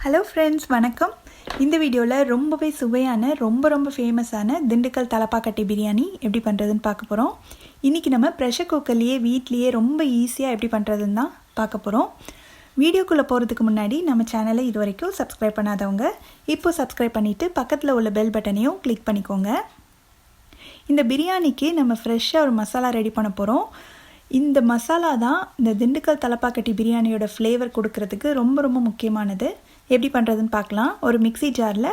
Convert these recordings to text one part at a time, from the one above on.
Hello friends, வணக்கம். இந்த வீடியோவில் ரொம்பவே சுவையான ரொம்ப ஃபேமஸான திண்டுக்கல் தலப்பாக்கட்டி பிரியாணி எப்படி பண்ணுறதுன்னு பார்க்க போகிறோம். இன்றைக்கி நம்ம ப்ரெஷர் குக்கர்லேயே வீட்லேயே ரொம்ப ஈஸியாக எப்படி பண்ணுறதுன்னு தான் பார்க்க போகிறோம். வீடியோக்குள்ளே போகிறதுக்கு முன்னாடி நம்ம சேனலை இது வரைக்கும் சப்ஸ்கிரைப் பண்ணாதவங்க இப்போது சப்ஸ்கிரைப் பண்ணிவிட்டு பக்கத்தில் உள்ள பெல் பட்டனையும் கிளிக் பண்ணிக்கோங்க. இந்த பிரியாணிக்கு நம்ம ஃப்ரெஷ்ஷாக ஒரு மசாலா ரெடி பண்ண போகிறோம். இந்த மசாலா தான் இந்த திண்டுக்கல் தலப்பாக்கட்டி பிரியாணியோட ஃப்ளேவர் கொடுக்கறதுக்கு ரொம்ப முக்கியமானது. எப்படி பண்ணுறதுன்னு பார்க்கலாம். ஒரு மிக்ஸி ஜாரில்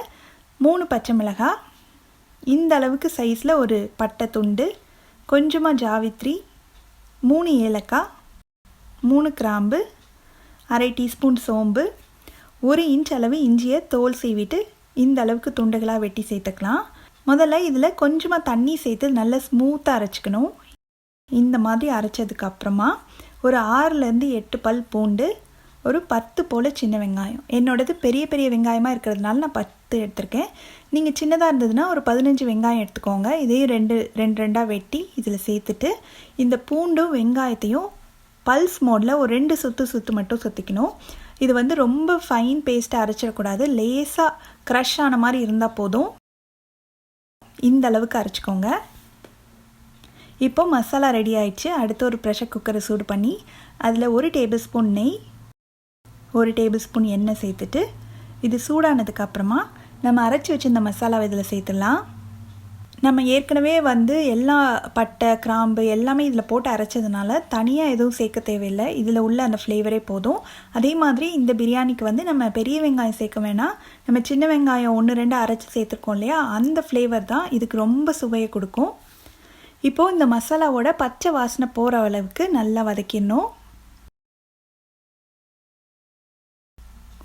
3 பச்சை மிளகாய், இந்த அளவுக்கு சைஸில் ஒரு பட்டை துண்டு, கொஞ்சமாக ஜாவித்ரி, 3 ஏலக்காய், 3 கிராம்பு, அரை டீஸ்பூன் சோம்பு, 1 இன்ச் அளவு இஞ்சியை தோல் சீவிட்டு இந்த அளவுக்கு துண்டுகளாக வெட்டி சேர்த்துக்கலாம். முதல்ல இதில் கொஞ்சமாக தண்ணி சேர்த்து நல்லா ஸ்மூத்தாக அரைச்சிக்கணும். இந்த மாதிரி அரைச்சதுக்கப்புறமா ஒரு 6லேருந்து 8 பல் பூண்டு, ஒரு 10 போல் சின்ன வெங்காயம். என்னோடது பெரிய வெங்காயமாக இருக்கிறதுனால நான் 10 எடுத்திருக்கேன். நீங்கள் சின்னதாக இருந்ததுன்னா ஒரு 15 வெங்காயம் எடுத்துக்கோங்க. இதையும் ரெண்டாக வெட்டி இதில் சேர்த்துட்டு இந்த பூண்டும் வெங்காயத்தையும் பல்ஸ் மோடில் ஒரு 2 சுற்று மட்டும் சுற்றிக்கணும். இது ரொம்ப ஃபைன் பேஸ்ட்டாக அரைச்சிடக்கூடாது. லேசாக க்ரஷ் ஆன மாதிரி இருந்தால் போதும். இந்த அளவுக்கு அரைச்சிக்கோங்க. இப்போ மசாலா ரெடி ஆயிடுச்சு. அடுத்து ஒரு ப்ரெஷர் குக்கரை சூடு பண்ணி அதில் 1 டேபிள் ஸ்பூன் நெய், 1 டேபிள் ஸ்பூன் எண்ணெய் சேர்த்துட்டு இது சூடானதுக்கப்புறமா நம்ம அரைச்சி வச்சுருந்த மசாலாவை இதில் சேர்த்துடலாம். நம்ம ஏற்கனவே எல்லா பட்டை கிராம்பு எல்லாமே இதில் போட்டு அரைச்சதுனால தனியாக எதுவும் சேர்க்க தேவையில்லை. இதில் உள்ள அந்த ஃப்ளேவரே போதும். அதே மாதிரி இந்த பிரியாணிக்கு நம்ம பெரிய வெங்காயம் சேர்க்க வேணாம். நம்ம சின்ன வெங்காயம் 1-2 அரைச்சி சேர்த்துருக்கோம் இல்லையா, அந்த ஃப்ளேவர் தான் இதுக்கு ரொம்ப சுவையை கொடுக்கும். இப்போது இந்த மசாலாவோட பச்சை வாசனை போகிற அளவுக்கு நல்லா வதக்கிடணும்.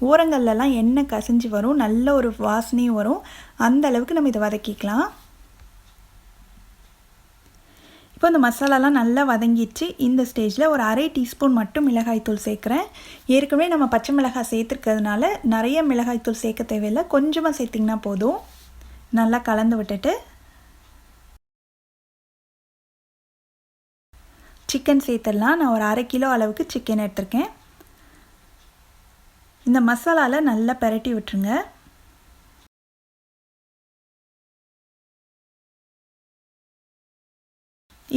ஓரங்கள்லாம் எண்ணெய் கசிஞ்சு வரும், நல்ல ஒரு வாசனையும் வரும். அந்த அளவுக்கு நம்ம இதை வதக்கிக்கலாம். இப்போ இந்த மசாலாலாம் நல்லா வதங்கிடுச்சு. இந்த ஸ்டேஜில் ஒரு அரை டீஸ்பூன் மட்டும் மிளகாய்த்தூள் சேர்க்குறேன். ஏற்கனவே நம்ம பச்சை மிளகாய் சேர்த்துருக்கிறதுனால நிறைய மிளகாய்த்தூள் சேர்க்க தேவையில்லை, கொஞ்சமாக சேர்த்திங்கன்னா போதும். நல்லா கலந்து விட்டுட்டு சிக்கன் சேர்த்துடலாம். நான் ஒரு 1/2 கிலோ அளவுக்கு சிக்கன் எடுத்திருக்கேன். இந்த மசாலாவில் நல்லா பெரட்டி விட்டுருங்க.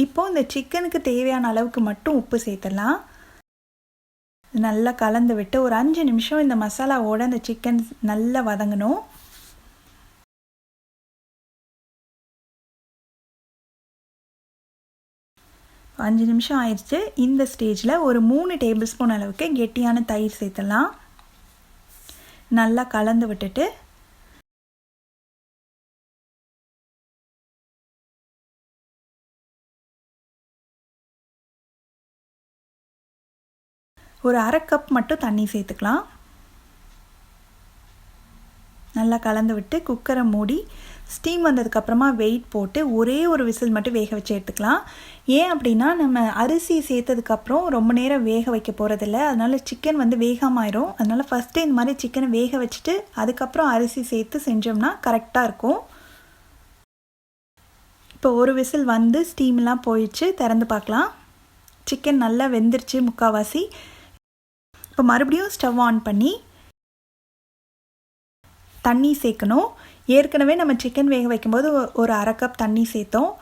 இப்போது இந்த சிக்கனுக்கு தேவையான அளவுக்கு மட்டும் உப்பு சேர்த்துடலாம். நல்லா கலந்து விட்டு ஒரு 5 நிமிஷம் இந்த மசாலாவோட இந்த சிக்கன் நல்லா வதங்கணும். அஞ்சு நிமிஷம் ஆயிடுச்சு. இந்த ஸ்டேஜில் ஒரு 3 டேபிள் ஸ்பூன் அளவுக்கு கெட்டியான தயிர் சேர்த்துடலாம். நல்லா கலந்து விட்டுட்டு ஒரு 1/2 கப் மட்டும் தண்ணி சேர்த்துக்கலாம். நல்லா கலந்து விட்டு குக்கரை மூடி ஸ்டீம் வந்ததுக்கப்புறமா வெயிட் போட்டு ஒரே ஒரு விசில் மட்டும் வேக வச்சு எடுத்துக்கலாம். ஏன் அப்படின்னா நம்ம அரிசி சேர்த்ததுக்கப்புறம் ரொம்ப நேரம் வேக வைக்க போகிறதில்ல, அதனால் சிக்கன் வேகாமாயிரும். அதனால் ஃபஸ்ட்டு இந்த மாதிரி சிக்கனை வேக வச்சுட்டு அதுக்கப்புறம் அரிசி சேர்த்து செஞ்சோம்னா கரெக்டாக இருக்கும். இப்போ ஒரு விசில் ஸ்டீம்லாம் போயிடுச்சு. திறந்து பார்க்கலாம். சிக்கன் நல்லா வெந்துருச்சு முக்கால்வாசி. இப்போ மறுபடியும் ஸ்டவ் ஆன் பண்ணி தண்ணி சேர்க்கணும். ஏற்கனவே நம்ம சிக்கன் வேக வைக்கும்போது ஒரு 1/2 கப் தண்ணி சேர்த்தோம்.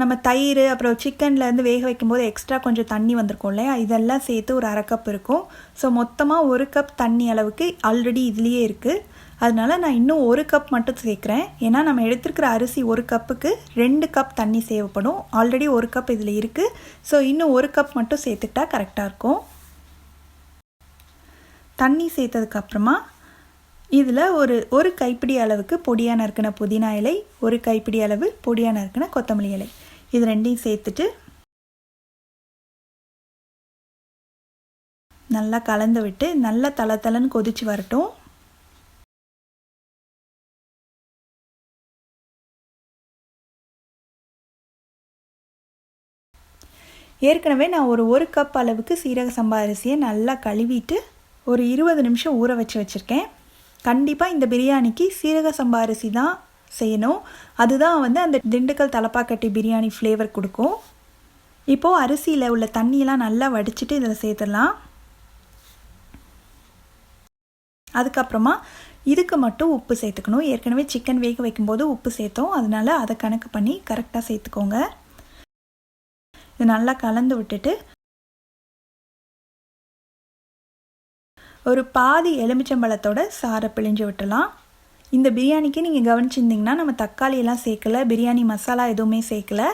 நம்ம தயிர் அப்புறம் சிக்கன்லேருந்து வேக வைக்கும்போது எக்ஸ்ட்ரா கொஞ்சம் தண்ணி வந்திருக்கும் இல்லையா, இதெல்லாம் சேர்த்து ஒரு 1/2 கப் இருக்கும். ஸோ மொத்தமாக 1 கப் தண்ணி அளவுக்கு ஆல்ரெடி இதுலேயே இருக்குது. அதனால் நான் இன்னும் 1 கப் மட்டும் சேர்க்குறேன். ஏன்னா நம்ம எடுத்துருக்கிற அரிசி 1 கப்புக்கு 2 கப் தண்ணி தேவைப்படும். ஆல்ரெடி 1 கப் இதில் இருக்குது. ஸோ இன்னும் 1 கப் மட்டும் சேர்த்துக்கிட்டா கரெக்டாக இருக்கும். தண்ணி சேர்த்ததுக்கப்புறமா இதில் ஒரு கைப்பிடி அளவுக்கு பொடியாக நறுக்கின புதினா இலை, 1 கைப்பிடி அளவு பொடியாக நறுக்கின கொத்தமல்லி இலை, இது ரெண்டையும் சேர்த்துட்டு நல்லா கலந்து விட்டு நல்லா தளன்னு கொதிச்சு வரட்டும். ஏற்கனவே நான் ஒரு கப் அளவுக்கு சீரக சம்பா அரிசியை நல்லா கழுவிட்டு ஒரு 20 நிமிஷம் ஊற வச்சுருக்கேன். கண்டிப்பாக இந்த பிரியாணிக்கு சீரக சம்பா அரிசி தான் செய்யணும். அதுதான் அந்த திண்டுக்கல் தலப்பாக்கட்டி பிரியாணி ஃப்ளேவர் கொடுக்கும். இப்போது அரிசியில் உள்ள தண்ணியெல்லாம் நல்லா வடிச்சிட்டு இதில் சேர்த்துடலாம். அதுக்கப்புறமா இதுக்கு மட்டும் உப்பு சேர்த்துக்கணும். ஏற்கனவே சிக்கன் வேக வைக்கும்போது உப்பு சேர்த்தோம், அதனால் அதை கணக்கு பண்ணி கரெக்டாக சேர்த்துக்கோங்க. இது நல்லா கலந்து விட்டுட்டு ஒரு பாதி எலுமிச்சம்பழத்தோட சாறை பிழிஞ்சு விட்டுலாம். இந்த பிரியாணிக்கு நீங்கள் கவனிச்சிருந்தீங்கன்னா நம்ம தக்காளியெல்லாம் சேர்க்கலை, பிரியாணி மசாலா எதுவுமே சேர்க்கலை.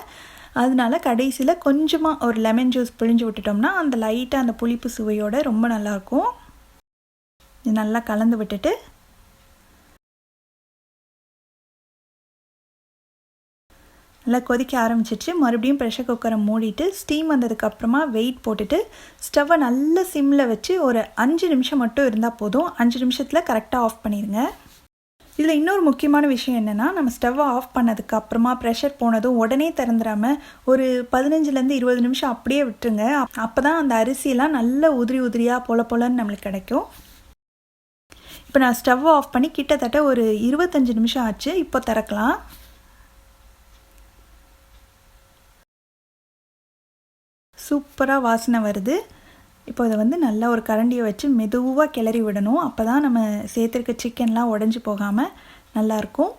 அதனால கடைசியில் கொஞ்சமாக ஒரு லெமன் ஜூஸ் பிழிஞ்சு விட்டுட்டோம்னா அந்த லைட்டாக அந்த புளிப்பு சுவையோடு ரொம்ப நல்லாயிருக்கும். இது நல்லா கலந்து விட்டுட்டு நல்லா கொதிக்க ஆரம்பிச்சிச்சு. மறுபடியும் ப்ரெஷர் குக்கரை மூடிட்டு ஸ்டீம் வந்ததுக்கப்புறமா வெயிட் போட்டுட்டு ஸ்டவ்வை நல்ல சிம்மில் வச்சு ஒரு 5 நிமிஷம் மட்டும் இருந்தால் போதும். 5 நிமிஷத்தில் கரெக்டாக ஆஃப் பண்ணிடுங்க. இதில் இன்னொரு முக்கியமான விஷயம் என்னென்னா, நம்ம ஸ்டவ்வை ஆஃப் பண்ணதுக்கு அப்புறமா ப்ரெஷர் போனதும் உடனே திறந்துடாமல் ஒரு 15லேருந்து 20 நிமிஷம் அப்படியே விட்டுருங்க. அப்போ தான் அந்த அரிசியெல்லாம் நல்ல உதிரி உதிரியாக பொலன்னு நம்மளுக்கு கிடைக்கும். இப்போ நான் ஸ்டவ்வை ஆஃப் பண்ணி கிட்டத்தட்ட ஒரு 25 நிமிஷம் ஆச்சு. இப்போ திறக்கலாம். சூப்பராக வாசனை வருது. இப்போ இதை வந்து நல்லா ஒரு கரண்டியை வச்சு மெதுவாக கிளறி விடணும். அப்போ தான் நம்ம சேர்த்துருக்க சிக்கன்லாம் உடஞ்சி போகாமல் நல்லாயிருக்கும்.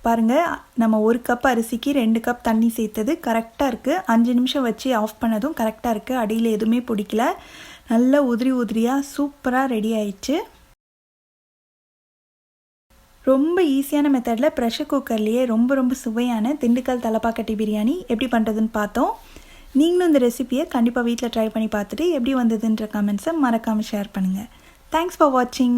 பாருங்கள், நம்ம 1 கப் அரிசிக்கு 2 கப் தண்ணி சேர்த்தது கரெக்டாக இருக்குது. 5 நிமிஷம் வச்சு ஆஃப் பண்ணதும் கரெக்டாக இருக்குது. அடியில் எதுவுமே பிடிக்கல. நல்லா உதிரி உதிரியாக சூப்பராக ரெடி ஆயிடுச்சு. ரொம்ப ஈஸியான மெத்தடில் ப்ரெஷர் குக்கர்லேயே ரொம்ப சுவையான திண்டுக்கல் தலப்பாக்கட்டி பிரியாணி எப்படி பண்ணுறதுன்னு பார்த்தோம். நீங்களும் இந்த ரெசிபியை கண்டிப்பாக வீட்டில் ட்ரை பண்ணி பார்த்துட்டு எப்படி வந்ததுன்ற கமெண்ட்ஸை மறக்காமல் ஷேர் பண்ணுங்கள். தேங்க்ஸ் ஃபார் வாட்சிங்.